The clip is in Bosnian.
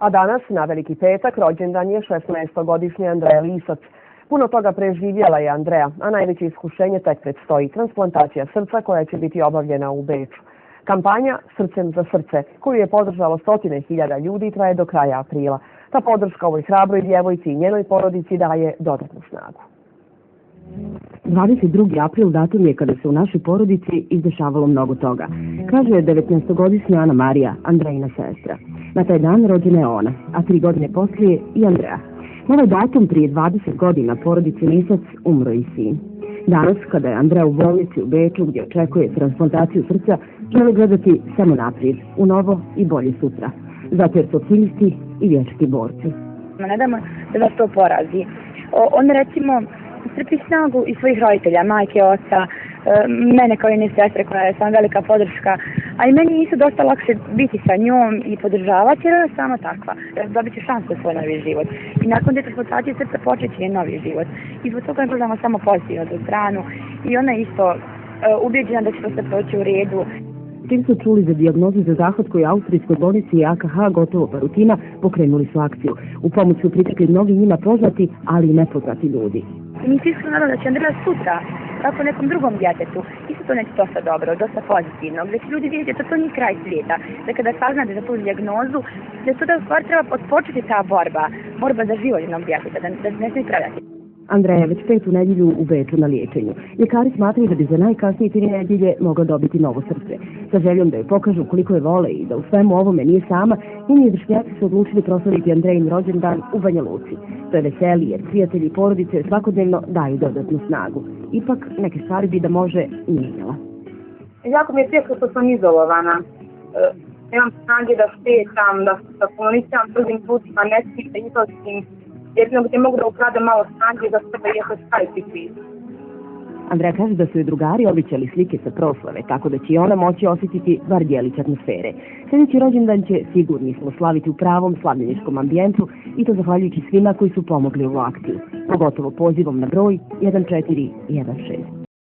A danas, na Veliki petak, rođendan je 16-godišnji Andreja Lisac. Puno toga preživjela je Andreja, a najveće iskušenje tek predstoji transplantacija srca koja će biti obavljena u Beču. Kampanja Srcem za srce, koju je podržalo stotine hiljada ljudi, traje do kraja aprila. Ta podrška ovoj hrabroj djevojci i njenoj porodici daje dodatnu snagu. 22. april datum je kada se u našoj porodici izdešavalo mnogo toga, kaže 19-godišnja Ana Marija, Andrejina sestra. Na taj dan rođena je ona, a 3 godine poslije i Andreja. Na ovaj datum prije 20 godina porodici Lisac umro i sin. Danas, kada je Andreja u bolnici u Beču gdje očekuje transplantaciju srca, žele gledati samo naprijed, u novo i bolje sutra. Zato jer su optimisti i vječiti borci. Ne damo da vas to porazi. On recimo crpi snagu i svojih roditelja, majke, oca, mene kao i njene sestre koja je sam velika podrška, a i meni isto dosta lakše biti sa njom i podržavati jer je sama takva, dobit će šansu za svoj novi život. I nakon te transplantacije srca počeće je novi život. I zbog toga gledamo samo pozitivno tu stranu i ona je isto ubjeđena da će to sve proći u redu. Čim su čuli za dijagnozu za zahvat koji austrijskoj bolnici i AKH gotovo pa rutina, pokrenuli su akciju. U pomoć su pritekli mnogi njima poznati, ali i nepoznati ljudi. Mi svi smo nadali da će Andreja sutra, kako nekom drugom djetetu, isto to neće dosta dobro, dosta pozitivno, gdje će ljudi vidjeti da to nije kraj svijeta, da kada saznate za tu dijagnozu, da to da u stvari treba odpočeti ta borba za život jednog djeteta, da ne smije predati. Andreja je već 5. nedjelju u Beču na liječenju. Ljekari smatraju da bi za najkasnije 3 nedjelje mogla dobiti novo srce. Sa željom da joj pokažu koliko je vole i da u svemu ovome nije sama, njeni vršnjaci su odlučili proslaviti Andrejin rođendan u Banja Luci. To je veseli jer prijatelji i porodice svakodnevno daju dodatnu snagu. Ipak neke stvari bi da može i mijenjala. Jako mi je teško što sam izolovana. Nemam snage da šetam, da komuniciram drugim putima, ne svi da izlazim. Jedino gdje mogu da ukradem malo snage za sebe i ako staviti svijet. Andreja kaže da su joj drugari običali slike sa proslave, tako da će i ona moći osjetiti bar djelić atmosfere. Sljedeći rođendan će, sigurni smo, slaviti u pravom slavljeničkom ambijentu i to zahvaljujući svima koji su pomogli u akciju, pogotovo pozivom na broj 1416.